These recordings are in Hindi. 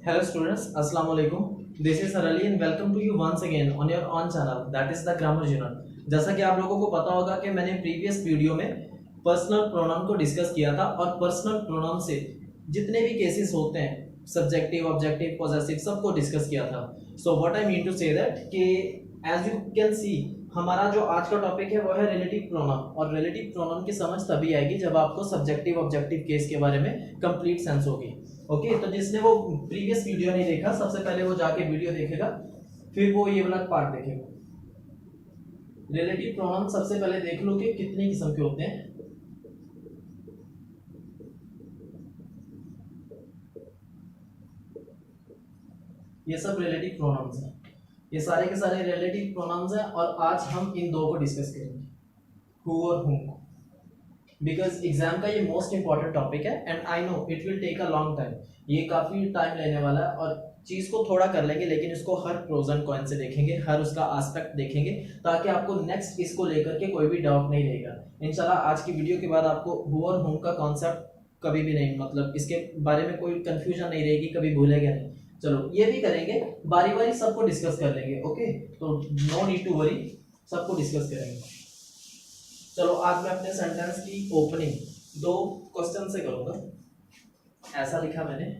Hello students, Assalamu alaikum. This is Harali and welcome to you once again on your own channel that is the Grammar Journal. जैसा कि आप लोगों को पता होगा कि मैंने प्रीवियस वीडियो में पर्सनल प्रोनाउन को डिस्कस किया था और पर्सनल प्रोनाउन से जितने भी केसेस होते हैं सब्जेक्टिव, ऑब्जेक्टिव, पॉजेसिव सबको डिस्कस किया था. So what I mean to say that कि एज यू कैन सी हमारा जो आज का टॉपिक है वो है रिलेटिव प्रोनाउन और रिलेटिव प्रोनाउन की समझ तभी आएगी जब आपको सब्जेक्टिव ऑब्जेक्टिव केस के बारे में कंप्लीट सेंस होगी. ओके तो जिसने वो प्रीवियस वीडियो नहीं देखा सबसे पहले वो जाके वीडियो देखेगा फिर वो ये वाला पार्ट देखेगा. रिलेटिव प्रोनाउन सबसे पहले देख लो कि कितने किस्म के होते हैं. ये सब रिलेटिव प्रोनाउंस हैं, ये सारे के सारे रिलेटिव प्रोनाउंस हैं और आज हम इन दो को डिस्कस करेंगे, हु और हुम को, बिकॉज एग्जाम का ये मोस्ट इंपॉर्टेंट टॉपिक है and I know it will take a long time. ये काफी टाइम लेने वाला है और चीज को थोड़ा कर लेंगे लेकिन इसको हर प्रोज एंड कॉन से देखेंगे, हर उसका एस्पेक्ट देखेंगे ताकि आपको नेक्स्ट इसको लेकर के कोई भी डाउट नहीं रहेगा. इंशाल्लाह आज की वीडियो के बाद आपको हु और हुम का कॉन्सेप्ट कभी भी नहीं, मतलब इसके बारे में कोई कंफ्यूजन नहीं रहेगी, कभी भूलेगा नहीं. चलो ये भी करेंगे, बारी बारी सबको डिस्कस कर लेंगे. ओके तो नो नीड टू वरी, सबको डिस्कस करेंगे. चलो आज मैं अपने सेंटेंस की ओपनिंग दो क्वेश्चन से करूंगा. ऐसा लिखा मैंने,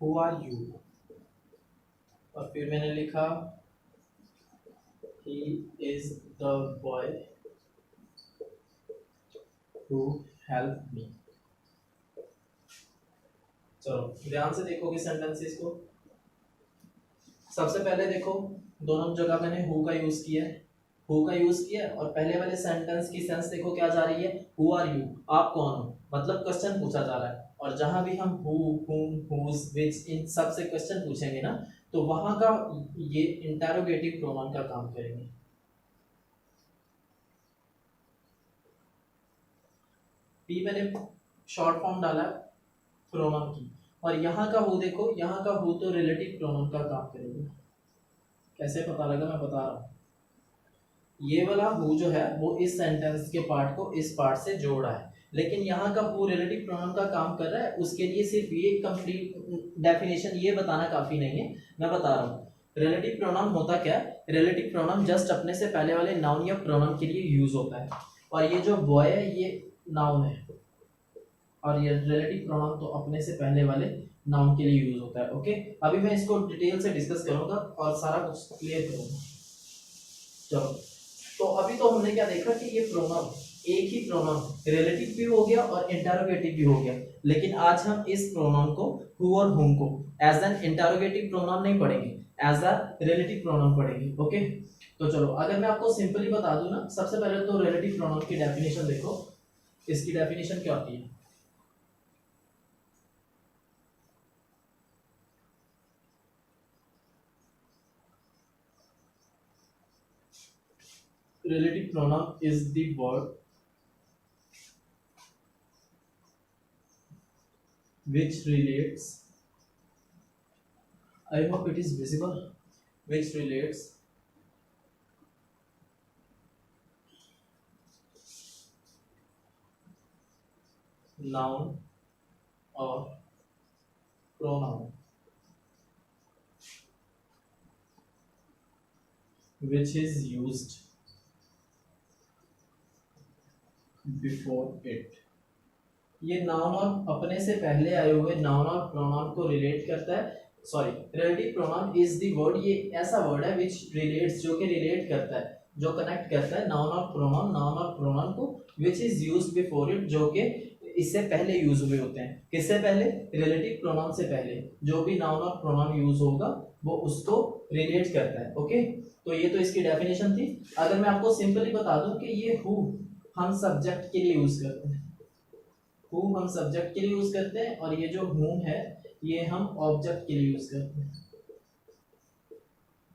Who are you? और फिर मैंने लिखा He is the boy who helped me. चलो ध्यान से देखोगे सेंटेंसेस को. सबसे पहले देखो दोनों जगह मैंने हु का यूज किया है, हु का यूज किया है और पहले वाले सेंटेंस की सेंस देखो क्या जा रही है, हु आर यू, आप कौन हो, मतलब क्वेश्चन पूछा जा रहा है. और जहां भी हम हु, हुम, हुज, व्हिच इन सब से क्वेश्चन पूछेंगे ना तो वहां का ये इंटरोगेटिव प्रोनाउन का काम करेंगे. पी मैंने शॉर्ट फॉर्म डाला प्रोनाउन की और यहाँ का हु देखो, यहाँ का हु तो रिलेटिव प्रोनाउन का काम करेगा. कैसे पता लगा मैं बता रहा हूँ. ये वाला हु जो है वो इस सेंटेंस के पार्ट को इस पार्ट से जोड़ रहा है लेकिन यहाँ का हु रिलेटिव प्रोनाउन का काम कर रहा है. उसके लिए सिर्फ ये कंप्लीट डेफिनेशन ये बताना काफी नहीं है, मैं बता रहा हूँ. रिलेटिव प्रोनाउन होता क्या है, रिलेटिव प्रोनाउन जस्ट अपने से पहले वाले नाउन या प्रोनाउन के लिए यूज होता है और ये जो बॉय है ये नाउन है और ये रिलेटिव प्रोनाउन तो अपने से पहले वाले नाउन के लिए यूज होता है. ओके अभी मैं इसको डिटेल से डिस्कस करूंगा और सारा कुछ क्लियर करूंगा. चलो तो अभी तो हमने क्या देखा कि ये प्रोनाउन एक ही प्रोनाउन रिलेटिव भी हो गया और इंटरोगेटिव भी हो गया, लेकिन आज हम इस प्रोनाउन को हु और हुम को एज एन इंटरोगेटिव प्रोनाउन नहीं पढ़ेंगे, एज अ रिलेटिव प्रोनाउन पढ़ेंगे. ओके तो चलो अगर मैं आपको सिंपली बता दूं ना, सबसे पहले तो रिलेटिव प्रोनाउन की डेफिनेशन देखो. इसकी डेफिनेशन क्या होती है, relative pronoun is the word which relates, I hope it is visible, which relates noun or pronoun which is used before it. ये नाउन और अपने से पहले आए हुए नाउन और प्रोनाउन को रिलेट करता है. Sorry, relative pronoun is the word, ये ऐसा वर्ड है विच रिलेट्स, जो कि रिलेट करता है, जो कनेक्ट करता है नाउन और प्रोनाउन को, which is used before it, जो कि इससे पहले यूज हुए होते हैं. किससे पहले, रिलेटिव प्रोनाउन से पहले जो भी नाउन और प्रोनाउन यूज होगा वो उसको रिलेट करता है. ओके तो ये तो इसकी डेफिनेशन थी. अगर मैं आपको सिंपली बता दूं कि ये हु हम सब्जेक्ट के लिए यूज करते हैं, हु हम सब्जेक्ट के लिए यूज करते हैं और ये जो हुम है ये हम ऑब्जेक्ट के लिए यूज करते हैं.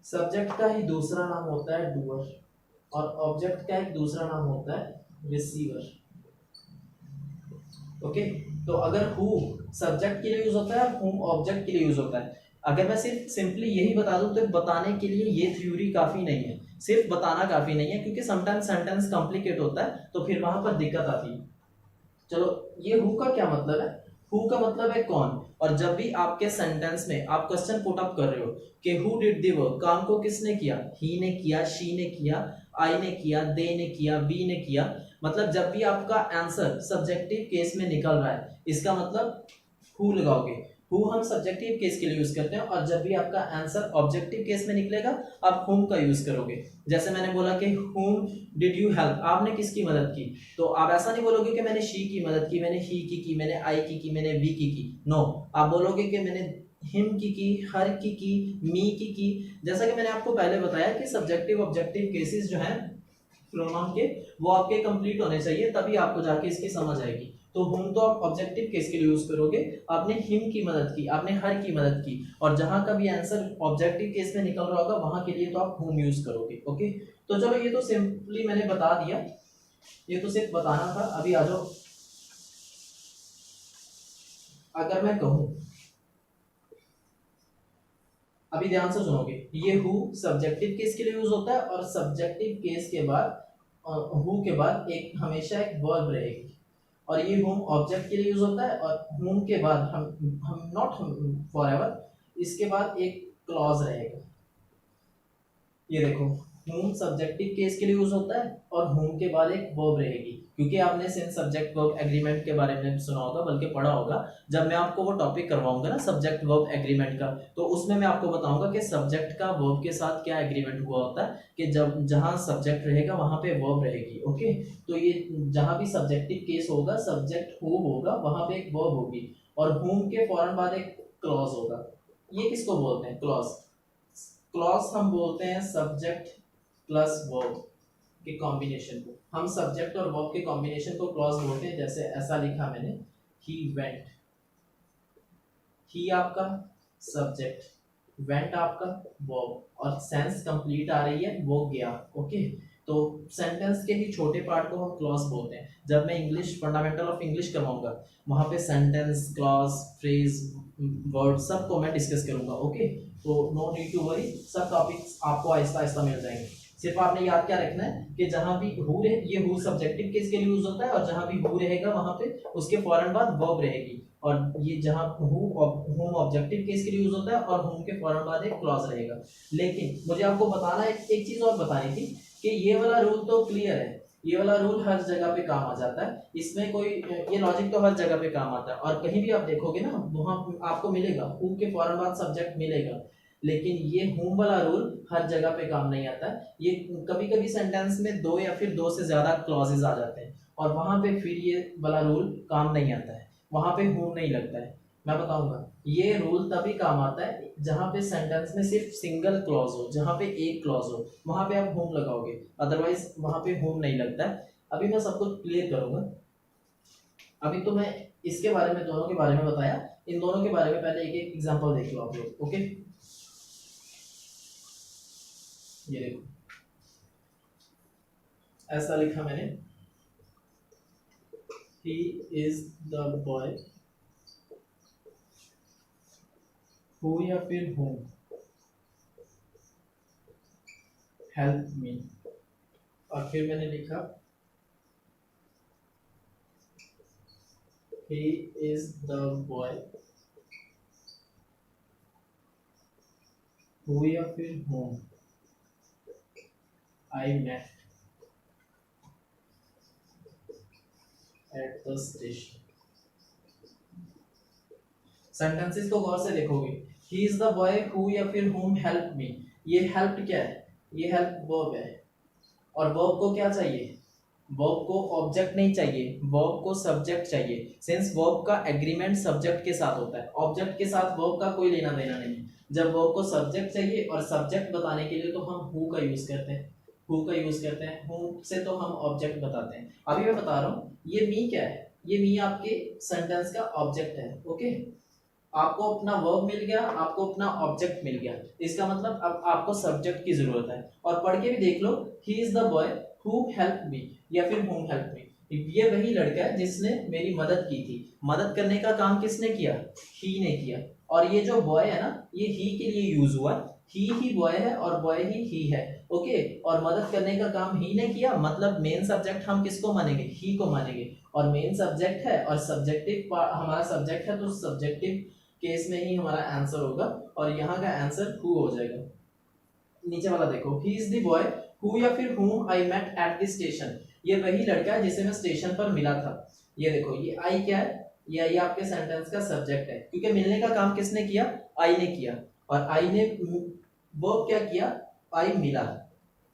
सब्जेक्ट का ही दूसरा नाम होता है डूअर और ऑब्जेक्ट का एक दूसरा नाम होता है रिसीवर. ओके तो अगर हु सब्जेक्ट के लिए यूज होता है, हुम ऑब्जेक्ट के लिए यूज होता है. अगर मैं सिर्फ सिंपली यही बता दूं तो बताने के लिए ये थ्योरी काफी नहीं है, सिर्फ बताना काफी नहीं है, क्योंकि समटाइम्स सेंटेंस कॉम्प्लिकेट होता है तो फिर वहां पर दिक्कत आती है. चलो ये हु का क्या मतलब है, हु का मतलब है कौन, और जब भी आपके सेंटेंस में आप क्वेश्चन पुट अप कर रहे हो कि हु डिड द वर्क, काम को किसने किया, ही ने किया, शी ने किया, आई ने किया, दे ने किया, वी ने किया, मतलब जब भी आपका आंसर सब्जेक्टिव केस में निकल रहा है इसका मतलब हु लगाओगे। हु हम सब्जेक्टिव केस के लिए यूज करते हैं, और जब भी आपका आंसर ऑब्जेक्टिव केस में निकलेगा आप हुम का यूज करोगे। जैसे मैंने बोला कि हुम डिड यू हेल्प, आपने किसकी मदद की, तो आप ऐसा नहीं बोलोगे कि मैंने शी की मदद की, मैंने ही की, मैंने आई की, मैंने वी की। नो, आप बोलोगे कि मैंने हिम की, हर की, मी की। जैसा कि मैंने आपको पहले बताया कि सब्जेक्टिव ऑब्जेक्टिव केसेस जो हैं प्रोनाउन के, वो आपके कंप्लीट होने चाहिए, तभी आपको जाके इसकी समझ आएगी। तो हुम तो आप ऑब्जेक्टिव केस के लिए यूज करोगे, आपने हिम की मदद की, आपने हर की मदद की, और जहां का भी आंसर ऑब्जेक्टिव केस में निकल रहा होगा वहां के लिए तो आप हुम यूज करोगे। ओके, तो चलो ये तो सिंपली मैंने बता दिया, ये तो सिर्फ बताना था। अभी आ जाओ, अगर मैं कहूं, अभी ध्यान से सुनोगे, ये हु सब्जेक्टिव केस के लिए यूज होता है, और सब्जेक्टिव केस के बाद हु के बाद एक हमेशा एक वर्ब रहेगी, और ये हुम ऑब्जेक्ट के लिए यूज होता है, और हुम के बाद हम नॉट फॉरएवर, इसके बाद एक क्लॉज रहेगा। ये देखो, हुम सब्जेक्टिव केस के लिए यूज होता है, और हुम के बाद एक वर्ब रहेगी, क्योंकि आपने सेंस सब्जेक्ट वर्ब एग्रीमेंट के बारे में सुना होगा, बल्कि पढ़ा होगा। जब मैं आपको वो टॉपिक करवाऊंगा ना सब्जेक्ट वर्ब एग्रीमेंट का, तो उसमें मैं आपको बताऊंगा कि सब्जेक्ट का वर्ब के साथ क्या एग्रीमेंट हुआ होता है, कि जब जहां सब्जेक्ट रहेगा वहां पे वर्ब रहेगी। ओके, तो ये जहां भी सब्जेक्टिव केस होगा, सब्जेक्ट हु होगा, वहां पे एक वर्ब होगी, और हुम के फौरन बाद एक क्लॉज होगा। ये किसको बोलते हैं, क्लॉज। क्लॉज हम बोलते हैं सब्जेक्ट प्लस वर्ब के कॉम्बिनेशन को, हम सब्जेक्ट और वर्ब के कॉम्बिनेशन को क्लॉज बोलते हैं। जैसे ऐसा लिखा मैंने, ही वेंट, ही आपका सब्जेक्ट, वेंट आपका वर्ब, और सेंस कंप्लीट आ रही है, वो गया। ओके, तो सेंटेंस के ही छोटे पार्ट को हम क्लॉज बोलते हैं। जब मैं इंग्लिश फंडामेंटल ऑफ इंग्लिश करवाऊंगा, वहां पे सेंटेंस, क्लॉज, फ्रेज, वर्ड सब को मैं डिस्कस करूंगा। ओके, तो नो नीड टू वरी, सब टॉपिक्स आपको आहिस्ता आहिस्ता मिल जाएंगे। सिर्फ आपने याद क्या रखना है कि जहां भी हु रहे, ये हु सब्जेक्टिव केस के लिए यूज होता है, और जहां भी हु रहेगा वहां पे उसके फौरन बाद वर्ब रहेगी, और ये जहां हुम ऑब्जेक्टिव केस के लिए यूज होता है, और हुम के फौरन बाद एक क्लॉज रहेगा। लेकिन मुझे आपको बताना एक चीज और बतानी थी कि ये वाला रूल तो क्लियर है, ये वाला रूल हर जगह पे काम आ जाता है, इसमें कोई, ये लॉजिक तो हर जगह पे काम आता है, और कहीं भी आप देखोगे ना वहां आपको मिलेगा हु के फौरन बाद सब्जेक्ट मिलेगा। लेकिन ये हुम वाला रूल हर जगह पे काम नहीं आता है, ये कभी कभी सेंटेंस में दो या फिर दो से ज्यादा क्लॉजेज आ जाते हैं, और वहां पे फिर ये वाला रूल काम नहीं आता है, वहां पे हुम नहीं लगता है। मैं बताऊंगा, ये रूल तभी काम आता है जहां पे सेंटेंस में सिर्फ सिंगल क्लॉज हो, जहां पे एक क्लॉज हो, वहां पे आप हुम लगाओगे, अदरवाइज वहां पे हुम नहीं लगता है। अभी मैं सब कुछ क्लियर करूंगा। अभी तो मैं इसके बारे में, दोनों के बारे में बताया, इन दोनों के बारे में पहले एक एक एग्जांपल देख लो आप लोग। ओके, ये देखो, ऐसा लिखा मैंने, he is the boy who या फिर whom help me, और फिर मैंने लिखा he is the boy who या फिर whom I met at the station। Sentences को गौर से देखोगे, ही इज द बॉय हु या फिर whom helped me, ये हेल्प क्या है, ये हेल्प वर्ब है, और वर्ब को क्या चाहिए, वर्ब को ऑब्जेक्ट नहीं चाहिए, वर्ब को सब्जेक्ट चाहिए। सिंस वर्ब का एग्रीमेंट सब्जेक्ट के साथ होता है, ऑब्जेक्ट के साथ वर्ब का कोई लेना देना नहीं है। जब वर्ब को सब्जेक्ट चाहिए, और सब्जेक्ट बताने के लिए तो हम हु का यूज करते हैं, हु का यूज करते हैं, हु से तो हम ऑब्जेक्ट बताते हैं। अभी मैं बता रहा हूँ, ये मी क्या है, ये मी आपके सेंटेंस का ऑब्जेक्ट है। ओके, आपको अपना वर्ब मिल गया, आपको अपना ऑब्जेक्ट मिल गया, इसका मतलब अब आपको सब्जेक्ट की जरूरत है। और पढ़ के भी देख लो, he is the boy who help me या फिर हुम हेल्प मी, ये वही लड़का है जिसने मेरी मदद की थी। मदद करने का काम किसने किया, ही ने किया, और ये जो बॉय है ना, ये ही के लिए यूज हुआ, ही बॉय है और बॉय ही है। ओके, और मदद करने का काम ही ने किया, मतलब मेन सब्जेक्ट हम किसको मानेंगे, ही को मानेंगे, और मेन सब्जेक्ट है और सब्जेक्टिव हमारा सब्जेक्ट है, तो सब्जेक्टिव केस में ही हमारा आंसर होगा और यहाँ का आंसर हु हो जाएगा। नीचे वाला देखो, ही इज द बॉय हु या फिर whom I met at the station, ये वही लड़का है जिसे मैं स्टेशन पर मिला था। ये देखो ये आई क्या है, ये आपके सेंटेंस का सब्जेक्ट है, क्योंकि मिलने का काम किसने किया, आई ने किया, और आई ने वर्ब क्या किया, आई मिला।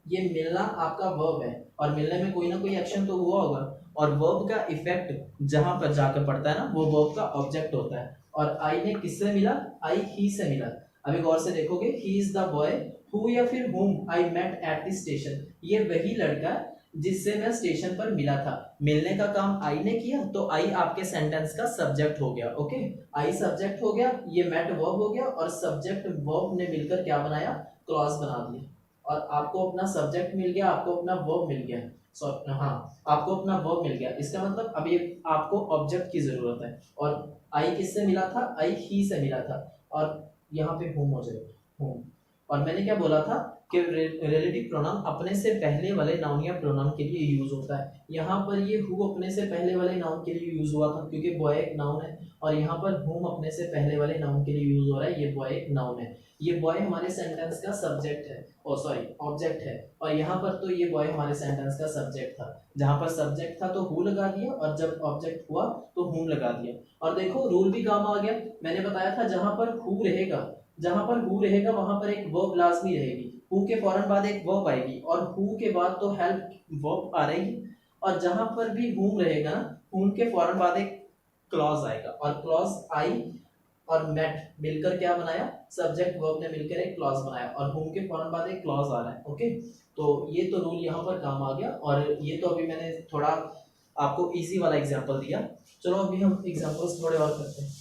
ये मिलना आपका वर्ब है और मिलने में कोई ना कोई एक्शन तो हुआ होगा, और वर्ब का इफेक्ट जहां पर जाकर पड़ता है ना, वो वर्ब का ऑब्जेक्ट होता है। और आई ने किससे मिला, आई ही से मिला। अभी गौर से देखोगे, ही इज द बॉय हु या फिर whom I met at the station, ये वही लड़का जिससे मैं स्टेशन पर मिला था। मिलने का काम आई ने किया, तो आई आपके सेंटेंस का सब्जेक्ट हो गया। ओके, आई सब्जेक्ट हो गया, ये मेट वर्ब हो गया, और सब्जेक्ट वर्ब ने मिलकर क्या बनाया, क्लॉज बना दिया। और आपको अपना सब्जेक्ट मिल गया, आपको अपना वर्ब मिल गया, हाँ आपको अपना वर्ब मिल गया। इसका मतलब अब ये आपको ऑब्जेक्ट की जरूरत है, और आई किससे मिला था, आई ही से मिला था, और यहाँ पे होम हो जाएगा, होम। और मैंने क्या बोला था कि रिलेटिव प्रोनाउन अपने से पहले वाले नाउन या प्रोनाउन के लिए यूज होता है। यहाँ पर ये हु अपने से पहले वाले नाउन के लिए यूज हुआ था, क्योंकि बॉय एक नाउन है, और यहाँ पर होम अपने से पहले वाले नाउन के लिए यूज हो रहा है, ये बॉय एक नाउन है। ये बॉय हमारे सेंटेंस का सब्जेक्ट है, सॉरी ऑब्जेक्ट है, और यहाँ पर तो ये बॉय हमारे सेंटेंस का सब्जेक्ट था। जहां पर सब्जेक्ट था तो हु लगा दिया, और जब ऑब्जेक्ट हुआ तो हुम लगा दिया। और देखो रूल भी काम आ गया, मैंने बताया था जहां पर हु रहेगा, वहां पर एक वर्ब लाजमी रहेगी, हु के फौरन बाद एक वर्ब आएगी, और हु के बाद तो हेल्प वर्ब आ रहेगी। और जहां पर भी हुम रहेगा ना, हुम के फौरन बाद एक क्लॉज आएगा, और क्लॉज आई और मेट मिलकर क्या बनाया, सब्जेक्ट वर्ब ने मिलकर एक क्लॉज बनाया, और हुम के फौरन बाद एक क्लॉज आ रहा है। ओके, तो ये तो रूल यहाँ पर काम आ गया, और ये तो अभी मैंने थोड़ा आपको इजी वाला एग्जांपल दिया। चलो अभी हम एग्जांपल्स थोड़े और करते हैं।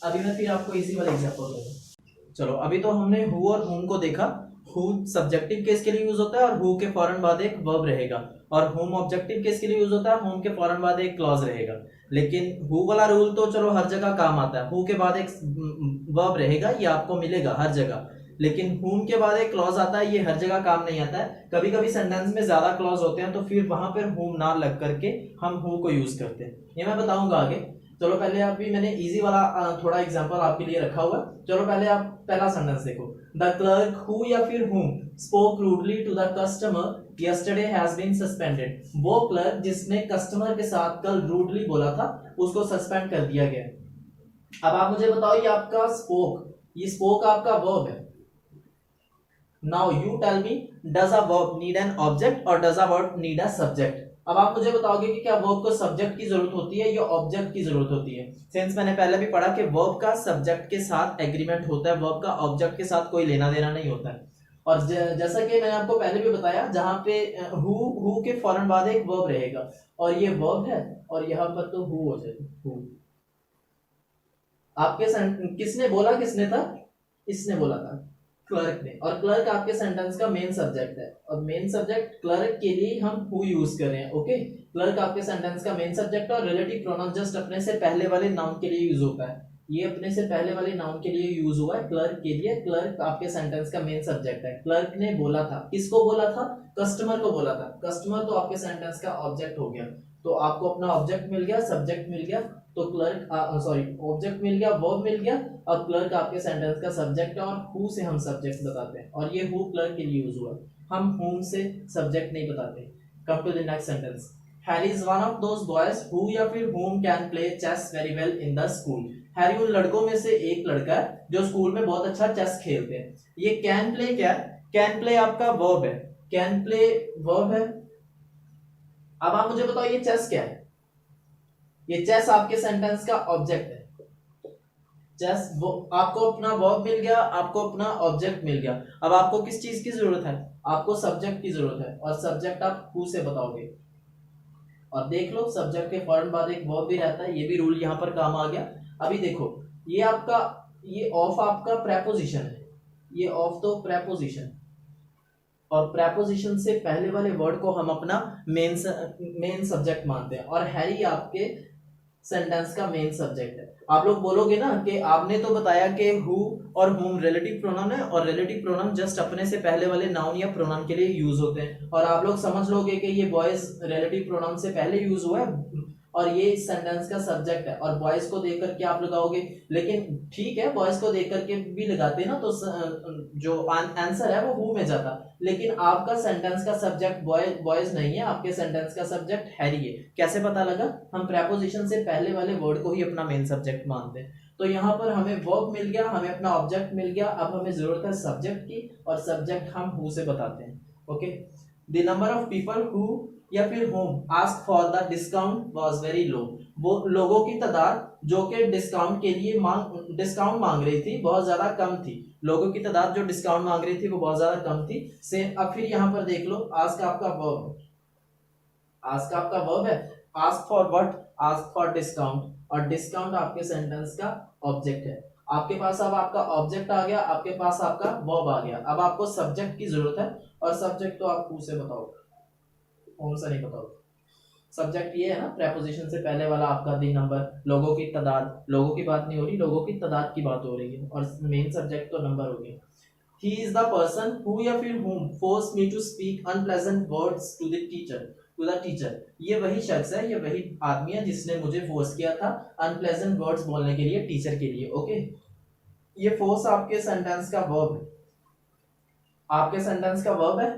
अभी मैं फिर आपको इजी वाला एग्जांपल दूंगा। चलो अभी तो हमने हु और हुम को देखा। हु सब्जेक्टिव केस के लिए यूज होता है, और हु के फौरन बाद एक वर्ब रहेगा, और हुम ऑब्जेक्टिव केस के लिए यूज होता है, हुम के फौरन बाद एक क्लॉज रहेगा। लेकिन हु वाला रूल तो चलो हर जगह काम आता है, हु के बाद एक वर्ब रहेगा, ये आपको मिलेगा हर जगह। लेकिन हुम के बाद एक क्लॉज आता है, ये हर जगह काम नहीं आता है। कभी कभी सेंटेंस में ज्यादा क्लॉज होते हैं, तो फिर वहां पर हुम ना लग करके हम हु को यूज करते हैं, ये मैं बताऊंगा आगे। चलो पहले अभी मैंने इजी वाला थोड़ा एग्जांपल आपके लिए रखा हुआ। चलो पहले आप पहला सेंटेंस देखो, द क्लर्क हु या फिर whom spoke rudely to the customer yesterday has been suspended, वो क्लर्क जिसने कस्टमर के साथ कल रूडली बोला था, उसको सस्पेंड कर दिया गया। अब आप मुझे बताओ, ये आपका स्पोक, ये स्पोक आपका वर्ब है। Now you tell me, does a verb need an object और does a verb need a subject? अब आप मुझे बताओगे कि क्या वर्ब को सब्जेक्ट की जरूरत होती है या ऑब्जेक्ट की जरूरत होती है। सिंस मैंने पहले भी पढ़ा कि वर्ब का सब्जेक्ट के साथ एग्रीमेंट होता है, वर्ब का ऑब्जेक्ट के साथ कोई लेना देना नहीं होता है। और जैसा कि मैंने आपको पहले भी बताया, जहां पे हु के फौरन बाद एक वर्ब रहेगा, और ये वर्ब है, और यहाँ पर तो हु हो जाएगा, हु। आपके किसने बोला, किसने था, इसने बोला था, क्लर्क ने। और क्लर्क आपके सेंटेंस का मेन सब्जेक्ट है, और मेन सब्जेक्ट क्लर्क के लिए हम हु यूज कर रहे हैं। ओके, क्लर्क आपके सेंटेंस का मेन सब्जेक्ट है, और रिलेटिव प्रोनाउन जस्ट अपने से पहले वाले नाउन के लिए यूज होता है। ये अपने से पहले वाले नाउन के लिए यूज हुआ है क्लर्क के लिए। क्लर्क आपके सेंटेंस का मेन सब्जेक्ट है। क्लर्क ने बोला था, किसको बोला था, कस्टमर को बोला था। कस्टमर तो आपके सेंटेंस का ऑब्जेक्ट हो गया, तो आपको अपना ऑब्जेक्ट मिल गया, सब्जेक्ट मिल गया, तो क्लर्क सॉरी ऑब्जेक्ट मिल गया, वर्ब मिल गया, और क्लर्क आपके सेंटेंस का सब्जेक्ट है, और हु से हम सब्जेक्ट बताते हैं, और ये हु क्लर्क के लिए यूज हुआ, हम हुम से सब्जेक्ट नहीं बताते। Come to the next sentence, Harry is one of those boys who या फिर whom can play chess very well in the school. Harry उन लड़कों में से एक लड़का है जो स्कूल में बहुत अच्छा चेस खेलते हैं। ये कैन प्ले क्या है, कैन प्ले आपका वर्ब है, कैन प्ले वर्ब है। अब आप मुझे बताओ ये चेस क्या है, ये चेस आपके सेंटेंस का ऑब्जेक्ट है। चेस वो आपको अपना वर्ब मिल गया, आपको अपना ऑब्जेक्ट मिल गया। अब आपको किस चीज की जरूरत है, आपको सब्जेक्ट की जरूरत है, और सब्जेक्ट आप हु से बताओगे। और देख लो सब्जेक्ट के फौरन बाद एक वर्ब भी रहता है, ये भी रूल यहाँ पर काम आ गया। अभी देखो ये आपका, ये ऑफ आपका प्रेपोजिशन है, ये ऑफ तो प्रेपोजिशन, और प्रेपोजिशन से पहले वाले वर्ड को हम अपना मेन सब्जेक्ट मानते हैं। और हैरी आपके सेंटेंस का मेन सब्जेक्ट है। आप लोग बोलोगे ना कि आपने तो बताया कि हु और हुम रिलेटिव प्रोनाउन है, और रिलेटिव प्रोनाउन जस्ट अपने से पहले वाले नाउन या प्रोनाउन के लिए यूज होते हैं, और आप लोग समझ लोगे कि ये बॉयज रिलेटिव प्रोनाउन से पहले यूज हुआ है और ये इस सेंटेंस का सब्जेक्ट है, और बॉयज को देख करके आप लगाओगे। लेकिन ठीक है, बॉयज को देख करके भी लगाते ना तो जो आंसर है वो हु में जाता, लेकिन आपका सेंटेंस का सब्जेक्ट बॉयज नहीं है, आपके सेंटेंस का सब्जेक्ट हैरी है। कैसे पता लगा? हम प्रेपोजिशन से पहले वाले वर्ड को ही अपना मेन सब्जेक्ट मानते हैं। तो यहाँ पर हमें वर्ब मिल गया, हमें अपना ऑब्जेक्ट मिल गया, अब हमें जरूरत है सब्जेक्ट की, और सब्जेक्ट हम हु से बताते हैं। Okay, the number of people who या फिर home ask for the discount was very low. वो लोगों की तादाद जो कि डिस्काउंट के लिए डिस्काउंट मांग रही थी बहुत ज्यादा कम थी। लोगों की तादाद जो डिस्काउंट मांग रही थी वो बहुत ज्यादा कम थी। से अब फिर यहाँ पर देख लो, आस्क आपका वर्ब, आस्क आपका वर्ब है, ask for what? Ask for discount, और डिस्काउंट आपके सेंटेंस का ऑब्जेक्ट है। आपके पास अब आपका ऑब्जेक्ट आ गया, आपके पास आपका वर्ब आ गया। अब आपको सब्जेक्ट की जरूरत है, और सब्जेक्ट तो आप हु से बताओ, होम से नहीं बताओ। सब्जेक्ट ये है ना, प्रेपोजिशन से पहले वाला आपका दी नंबर, लोगों की तादाद, लोगों की बात नहीं हो रही, लोगों की तादाद की बात हो रही है, और मेन सब्जेक्ट तो नंबर हो गया। He is the person who या फिर whom forced me to speak unpleasant words to the teacher। ये वही शख्स है, ये वही आदमी है जिसने मुझे फोर्स किया था अनप्लेजेंट वर्ड्स बोलने के लिए टीचर के लिए। ओके, ये फोर्स आपके सेंटेंस का वर्ब है, आपके सेंटेंस का वर्ब है,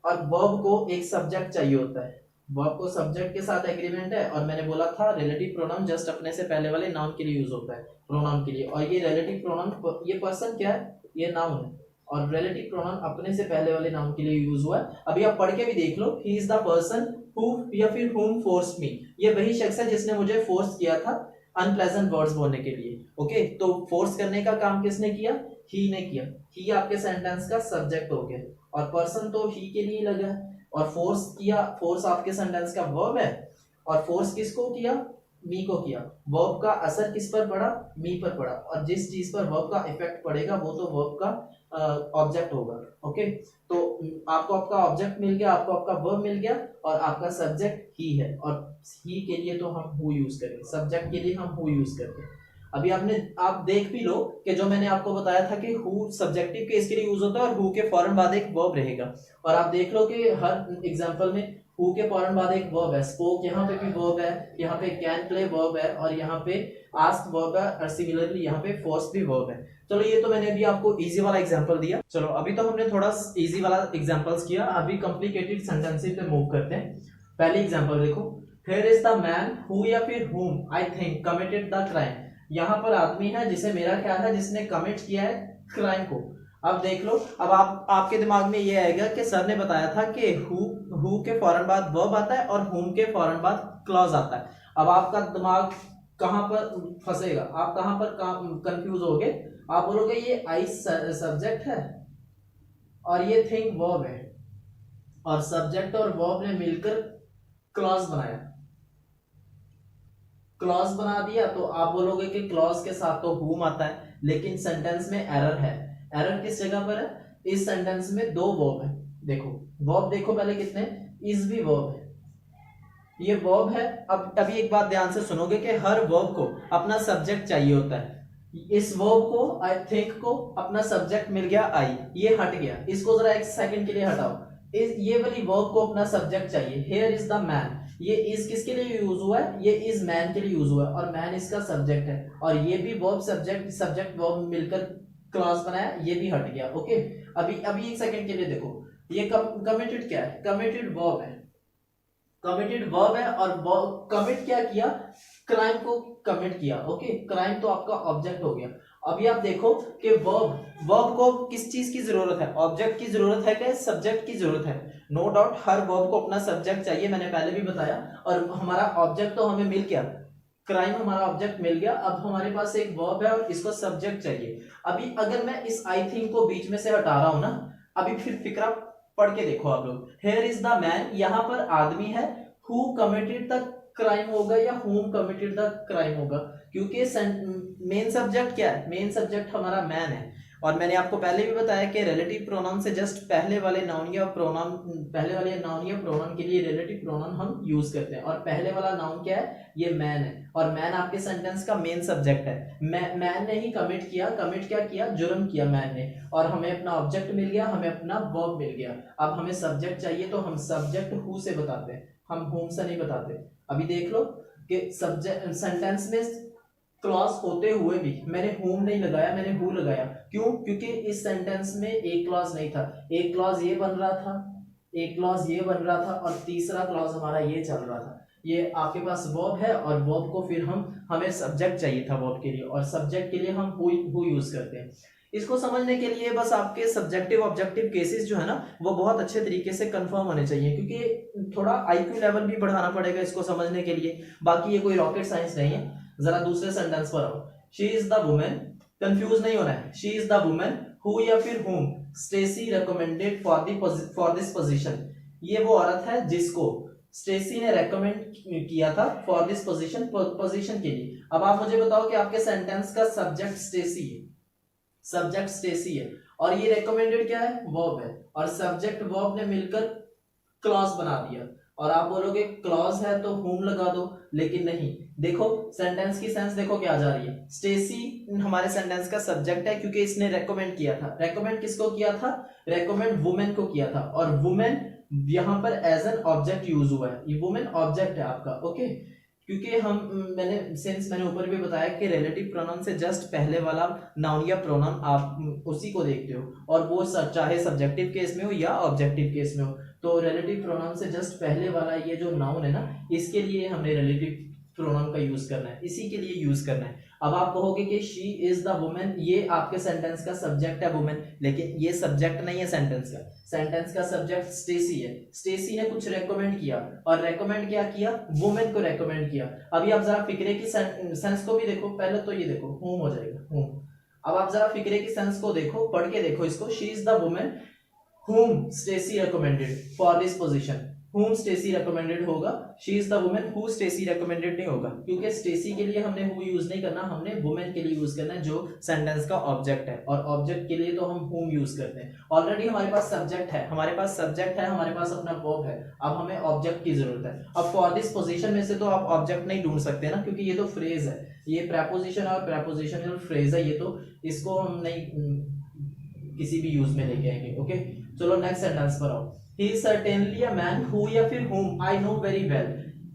और वर्ब को एक सब्जेक्ट चाहिए होता है। वर्ब को सब्जेक्ट के साथ एग्रीमेंट है, और मैंने बोला था रिलेटिव प्रोनाउन जस्ट अपने से पहले वाले नाउन के लिए यूज होता है, प्रोनाउन के लिए। और ये रिलेटिव प्रोनाउन, ये पर्सन क्या है? ये नाउन है, और रिलेटिव प्रोनाउन अपने से पहले वाले नाउन के लिए यूज हुआ है। अभी आप पढ़ के भी देख लो, he is the person who या फिर हुम फोर्स्ड मी, ये वही शख्स है जिसने मुझे फोर्स किया था अनप्लेजेंट वर्ड्स बोलने के लिए। ओके, तो फोर्स करने का काम किसने किया? ही ने किया। ही आपके सेंटेंस का सब्जेक्ट हो गया, और पर्सन तो ही के लिए लगा है, और फोर्स किया, फोर्स आपके सेंटेंस का वर्ब है, और फोर्स किसको किया? मी को किया। वर्ब का असर किस पर पड़ा? मी पर पड़ा, और जिस चीज पर वर्ब का इफेक्ट पड़ेगा वो तो वर्ब का ऑब्जेक्ट होगा। ओके, तो आपको आपका ऑब्जेक्ट मिल गया, आपको आपका वर्ब मिल गया, और आपका सब्जेक्ट ही है, और ही के लिए तो हम हु यूज करेंगे, सब्जेक्ट के लिए हम हु यूज करते हैं। अभी आप देख भी लो कि जो मैंने आपको बताया था कि हु सब्जेक्टिव केस के लिए यूज होता है, और हु के फौरन बाद एक वर्ब रहेगा, और आप देख लो कि हर एग्जांपल में हु के फौरन बाद एक वर्ब है। स्पोक यहाँ पे भी वर्ब है, यहाँ पे कैन प्ले वर्ब है, और यहाँ पे आस्क वर्ब है, और सिमिलरली यहाँ पे फोर्स भी वर्ब है। चलो, ये तो मैंने अभी आपको इजी वाला एग्जांपल दिया। चलो, अभी तो हमने थोड़ा इजी वाला एग्जांपल्स किया, अभी कॉम्प्लिकेटेड सेंटेंसेस पे मूव करते हैं। पहले एग्जांपल देखो, here is the man who या फिर whom I think committed the crime. यहाँ पर आदमी है जिसे मेरा ख्याल है जिसने कमिट किया है क्राइम को। अब देख लो, अब आपके दिमाग में ये आएगा कि सर ने बताया था कि हु के फौरन बाद वर्ब आता है, और whom के फौरन बाद क्लॉज आता है। अब आपका दिमाग कहां पर फंसेगा? आप कहां पर कंफ्यूज होगे? आप बोलोगे ये आई सब्जेक्ट है, और ये थिंग वर्ब है, और सब्जेक्ट और वर्ब ने मिलकर क्लॉज बनाया, क्लॉज बना दिया, तो आप बोलोगे कि क्लॉज के साथ तो whom आता है, लेकिन सेंटेंस में एरर है। एरर किस जगह पर है? इस सेंटेंस में दो वर्ब है। देखो, वर्ब देखो पहले कितने, इज भी वर्ब है, ये वर्ब है। अब अभी एक बात ध्यान से सुनोगे कि हर वर्ब को अपना सब्जेक्ट चाहिए होता है। इस वर्ब को, आई थिंक को, अपना सब्जेक्ट मिल गया आई, ये हट गया, इसको जरा एक सेकंड के लिए हटाओ। ये वाली वर्ब को अपना सब्जेक्ट चाहिए। हियर इज द मैन, ये इज किसके लिए यूज हुआ है? ये इज मैन के लिए यूज हुआ है, और मैन इसका सब्जेक्ट है, और ये भी वर्ब सब्जेक्ट वर्ब मिलकर क्लॉज बनाया, ये भी हट गया। ओके, अभी एक सेकंड के लिए देखो, ये कमिटेड क्या है? कमिटेड वर्ब है, कमिटेड वर्ब है, और कमिट क्या किया? क्राइम को कमिट किया। ओके, क्राइम तो आपका ऑब्जेक्ट हो गया। अभी आप देखो कि वर्ब को किस चीज की जरूरत है? ऑब्जेक्ट की जरूरत है कि सब्जेक्ट की जरूरत है? नो डाउट हर वर्ब को अपना सब्जेक्ट चाहिए, मैंने पहले भी बताया, और हमारा ऑब्जेक्ट तो हमें मिल गया, क्राइम हमारा ऑब्जेक्ट मिल गया। अब हमारे पास एक वर्ब है और इसको सब्जेक्ट चाहिए। अभी अगर मैं इस आई थिंक को बीच में से हटा रहा हूं ना, अभी फिर फिक्रा पढ़ के देखो आप लोग। हियर इज द मैन, यहाँ पर आदमी है, हु कमिटेड द क्राइम होगा या whom कमिटेड द क्राइम होगा? क्योंकि मेन सब्जेक्ट क्या है? मेन सब्जेक्ट हमारा मैन है, और मैंने आपको पहले भी बताया कि रिलेटिव प्रोनाउन से जस्ट पहले वाले नाउन या प्रोनाउन के लिए रिलेटिव प्रोनाउन हम यूज करते हैं। और पहले वाला नाउन क्या है, ये मैन है, और मैन आपके सेंटेंस का मेन सब्जेक्ट है। मैन ने ही कमिट क्या किया, जुर्म किया मैन ने, और हमें अपना ऑब्जेक्ट मिल गया, हमें अपना वर्ब मिल गया। अब हमें सब्जेक्ट चाहिए तो हम सब्जेक्ट हु से बताते हैं, हम होम से नहीं बताते। अभी देख लो कि सब्जेक्ट सेंटेंस में क्लॉज होते हुए भी मैंने होम नहीं लगाया, मैंने हु लगाया। क्यों? क्योंकि इस सेंटेंस में एक क्लॉज नहीं था, एक क्लॉज ये बन रहा था, एक क्लॉज ये बन रहा था, और तीसरा क्लॉज हमारा ये चल रहा था। ये आपके पास वर्ब है, और वर्ब को फिर हमें सब्जेक्ट चाहिए था वर्ब के लिए, और सब्जेक्ट के लिए हम हु यूज करते हैं। इसको समझने के लिए बस आपके सब्जेक्टिव ऑब्जेक्टिव केसेस जो है ना, वो बहुत अच्छे तरीके से कंफर्म होने चाहिए, क्योंकि थोड़ा आईक्यू लेवल भी बढ़ाना पड़ेगा इसको समझने के लिए। बाकी ये कोई रॉकेट साइंस नहीं है। जरा दूसरे सेंटेंस पर आओ। She is the women, confuse नहीं होना है, she is the women who या फिर whom Stacey recommended for this position. ये वो औरत है जिसको स्टेसी ने रेकमेंड किया था फॉर दिस पोजीशन के लिए। अब आप मुझे बताओ कि आपके सेंटेंस का सब्जेक्ट स्टेसी है, सब्जेक्ट स्टेसी है, और ये रेकमेंडेड क्या है, वर्ब है, और सब्जेक्ट वर्ब ने मिलकर क्लॉज बना दिया। और आप बोलोगे क्लॉज है तो whom लगा दो, लेकिन नहीं। देखो सेंटेंस की सेंस देखो क्या आ जा रही है। स्टेसी हमारे सेंटेंस का सब्जेक्ट है क्योंकि इसने रेकमेंड किया था। रेकमेंड किसको किया था? रेकमेंड वुमेन को किया था, और वुमेन यहां पर एज एन ऑब्जेक्ट यूज हुआ है। ये वुमेन ऑब्जेक्ट है आपका, ओके। क्योंकि मैंने ऊपर भी बताया कि रिलेटिव प्रोनाउन से जस्ट पहले वाला नाउन या प्रोनाउन आप उसी को देखते हो, और वो चाहे सब्जेक्टिव केस में हो या ऑब्जेक्टिव केस में हो। तो रिलेटिव प्रोनाउन से जस्ट पहले वाला ये जो नाउन है ना, इसके लिए हमने रिलेटिव प्रोनाउन का यूज करना है, इसी के लिए यूज करना है। अब आप कहोगे कि शी इज द वुमेन, ये आपके सेंटेंस का सब्जेक्ट है वुमेन, लेकिन ये सब्जेक्ट नहीं है सेंटेंस का। सेंटेंस का सब्जेक्ट स्टेसी है। स्टेसी ने कुछ रेकमेंड किया, और रेकमेंड क्या किया? वुमेन को रेकमेंड किया। अभी आप जरा फिक्रे की सेंस को भी देखो। पहले तो ये देखो होम हो जाएगा, होम। अब आप जरा फिक्रे की सेंस को देखो, पढ़ के देखो इसको। She is the women whom Stacy recommended for this position, whom Stacy recommended होगा, she is the woman who Stacy recommended नहीं होगा, क्योंकि Stacy के लिए हमने who यूज नहीं करना, हमने woman के लिए यूज करना है, जो सेंटेंस का ऑब्जेक्ट है। और ऑब्जेक्ट के लिए तो हम whom यूज करते हैं। ऑलरेडी हमारे पास सब्जेक्ट है, हमारे पास अपना वर्ब है, अब हमें ऑब्जेक्ट की जरूरत है। अब फॉर दिस पोजीशन में से तो आप ऑब्जेक्ट नहीं ढूंढ सकते ना, क्योंकि ये तो फ्रेज है, ये प्रेपोजिशन और प्रेपोजिशनल फ्रेज है, ये तो इसको हम नहीं किसी भी यूज में लेके आएंगे, ओके। चलो नेक्स्ट सेंटेंस पर आओ। He is certainly a man who या फिर whom I know very well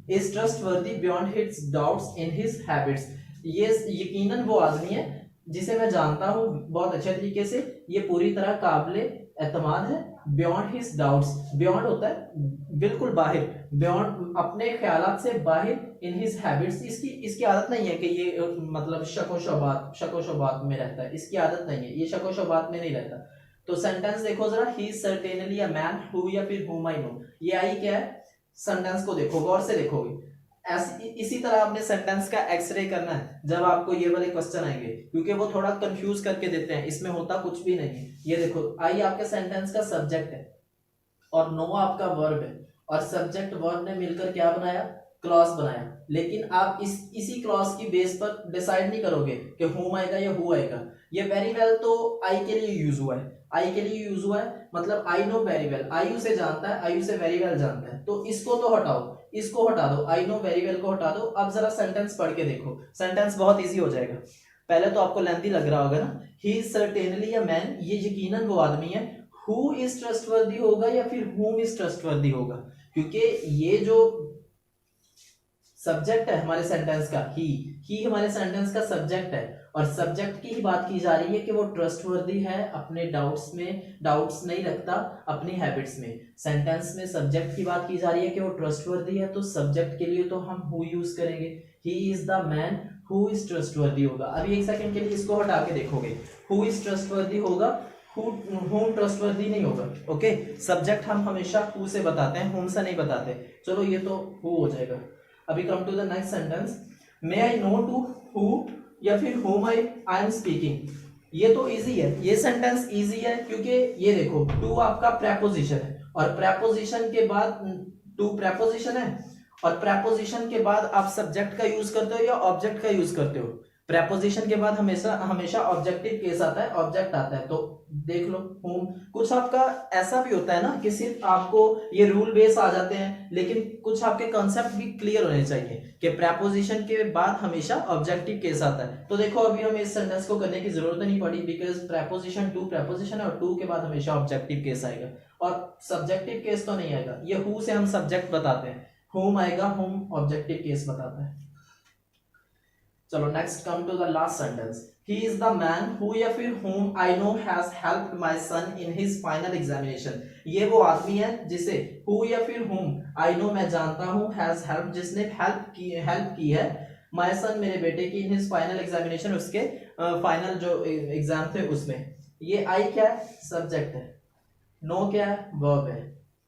is trustworthy beyond his doubts in his habits। ये यकीनन वो आदमी है जिसे मैं जानता हूँ बहुत अच्छे तरीके से, ये पूरी तरह काबिले एतमाद है। बियॉन्ड हिज डाउट्स, बियॉन्ड होता है बिल्कुल बाहर, बियॉन्ड अपने ख्यालात से बाहर। इन हिज हैबिट्स, इसकी आदत नहीं है कि ये मतलब शको शबात में रहता है, इसकी आदत नहीं है, ये शको शबात में नहीं रहता। तो सेंटेंस देखो जरा, he is certainly a man who या फिर whom I know, ये आई क्या है? सेंटेंस को देखो, गौर से देखोगे। इसी तरह आपने सेंटेंस का एक्सरे करना है जब आपको ये वाले क्वेश्चन आएंगे, क्योंकि वो थोड़ा कंफ्यूज करके देते हैं, इसमें होता कुछ भी नहीं है। ये देखो, आई आपके सेंटेंस का सब्जेक्ट है, और नो आपका वर्ब है, और सब्जेक्ट वर्ब ने मिलकर क्या बनाया? क्लॉज बनाया। लेकिन आप इसी क्लॉज की बेस पर डिसाइड नहीं करोगे कि whom आएगा या who आएगा। ये वेरी वेल तो आई के लिए यूज हुआ है, आई के लिए यूज हुआ है, मतलब आई नो वेरी वेल, आई उसे जानता है, आई उसे वेरी वेल जानता है, तो इसको तो हटाओ, इसको हटा दो, आई नो वेरी वेल को हटा दो। अब जरा सेंटेंस पढ़ के देखो, सेंटेंस बहुत इजी हो जाएगा। पहले तो आपको लेंथी लग रहा होगा ना, he is certainly a man, ये यकीनन वो आदमी है। हु इज ट्रस्टवर्दी होगा या फिर whom इज ट्रस्टवर्दी होगा, क्योंकि ये जो सब्जेक्ट है हमारे सेंटेंस का, ही हमारे सेंटेंस का सब्जेक्ट है, और सब्जेक्ट की ही बात की जा रही है कि वो ट्रस्टवर्दी है, अपने डाउट्स में डाउट्स नहीं रखता, अपनी हैबिट्स में। सेंटेंस में सब्जेक्ट की बात की जा रही है कि वो ट्रस्टवर्दी है, तो सब्जेक्ट के लिए तो हम हु यूज करेंगे। ही is the man who is trustworthy होगा। अभी एक सेकंड के लिए इसको हटा के देखोगे, हु इज ट्रस्टवर्दी होगा, whom ट्रस्टवर्दी नहीं होगा, ओके। सब्जेक्ट हम हमेशा who से बताते हैं, whom से नहीं बताते। चलो ये तो who हो जाएगा। अभी come to the next sentence, may I know to who या फिर whom आई एम स्पीकिंग। ये तो इजी है, ये सेंटेंस इजी है, क्योंकि ये देखो टू आपका प्रेपोजिशन है, और प्रेपोजिशन के बाद टू प्रेपोजिशन है, और प्रेपोजिशन के बाद आप सब्जेक्ट का यूज करते हो या ऑब्जेक्ट का यूज करते हो? प्रेपोजिशन के बाद हमेशा हमेशा ऑब्जेक्टिव केस आता है, ऑब्जेक्ट आता है। तो देख लो होम, कुछ आपका ऐसा भी होता है ना कि सिर्फ आपको ये रूल बेस आ जाते हैं, लेकिन कुछ आपके कॉन्सेप्ट भी क्लियर होने चाहिए कि प्रेपोजिशन के बाद हमेशा ऑब्जेक्टिव केस आता है। तो देखो अभी हमें इस सेंटेंस को करने की जरूरत नहीं पड़ी, बिकॉज प्रेपोजिशन टू प्रेपोजिशन है और टू के बाद हमेशा ऑब्जेक्टिव केस आएगा और सब्जेक्टिव केस तो नहीं आएगा। ये हु से हम सब्जेक्ट बताते हैं, होम आएगा, होम ऑब्जेक्टिव केस बताता है। चलो next come to the last sentence, he is the man who या फिर whom I know has helped my son in his final examination। ये वो आदमी है जिसे who या फिर whom I know मैं जानता हूँ, has helped जिसने हेल्प की है, my son मेरे बेटे की, in his final examination उसके फाइनल जो एग्जाम थे उसमें। ये I क्या है, सब्जेक्ट है, नो क्या है, वर्ब है,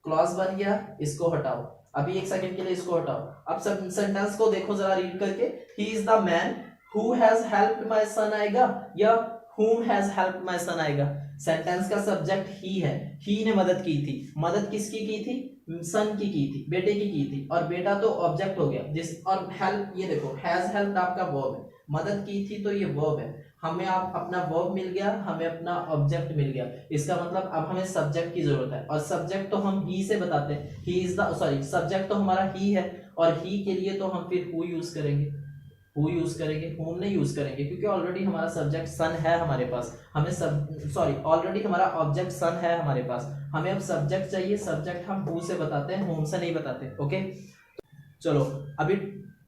क्लॉज बन गया, इसको हटाओ, अभी एक सेकंड के लिए इसको हटाओ। अब सब सेंटेंस को देखो जरा रीड करके, ही is the man who has helped my son आएगा या whom has helped my son आएगा। सेंटेंस का सब्जेक्ट ही है, ही ने मदद की थी, मदद किसकी की थी, सन की थी, बेटे की थी, और बेटा तो ऑब्जेक्ट हो गया जिस, और हेल्प ये देखो हैज हेल्प्ड आपका वर्ब है, मदद की थी तो ये वर्ब है, हमें आप अपना वर्ब मिल गया, हमें अपना ऑब्जेक्ट मिल गया। इसका मतलब अब हमें सब्जेक्ट की जरूरत है, और सब्जेक्ट तो हम ही से बताते हैं, ही इज द, सॉरी सब्जेक्ट तो हमारा ही है, और ही के लिए तो हम फिर हु यूज करेंगे, हु यूज करेंगे, whom नहीं यूज करेंगे, क्योंकि ऑलरेडी हमारा सब्जेक्ट सन है हमारे पास, हमें ऑलरेडी हमारा ऑब्जेक्ट सन है हमारे पास, हमें अब सब्जेक्ट चाहिए, सब्जेक्ट हम हु से बताते हैं, whom से नहीं बताते। ओके चलो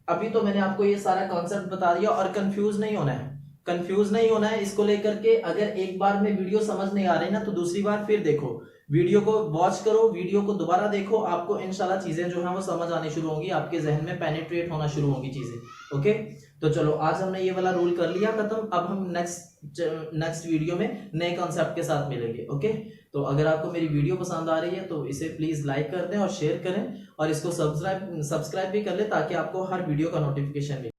अभी तो मैंने आपको ये सारा कॉन्सेप्ट बता दिया, और कंफ्यूज नहीं होना है, कंफ्यूज नहीं होना है इसको लेकर के। अगर एक बार में वीडियो समझ नहीं आ रही ना, तो दूसरी बार फिर देखो, वीडियो को वॉच करो, वीडियो को दोबारा देखो, आपको इंशाल्लाह चीजें जो है वो समझ आनी शुरू होंगी, आपके जहन में पेनिट्रेट होना शुरू होंगी चीजें। ओके तो चलो आज हमने ये वाला रूल कर लिया खत्म, अब हम नेक्स्ट वीडियो में नए कॉन्सेप्ट के साथ मिलेंगे। ओके तो अगर आपको मेरी वीडियो पसंद आ रही है तो इसे प्लीज लाइक कर दें और शेयर करें, और इसको सब्सक्राइब भी कर लें ताकि आपको हर वीडियो का नोटिफिकेशन मिले।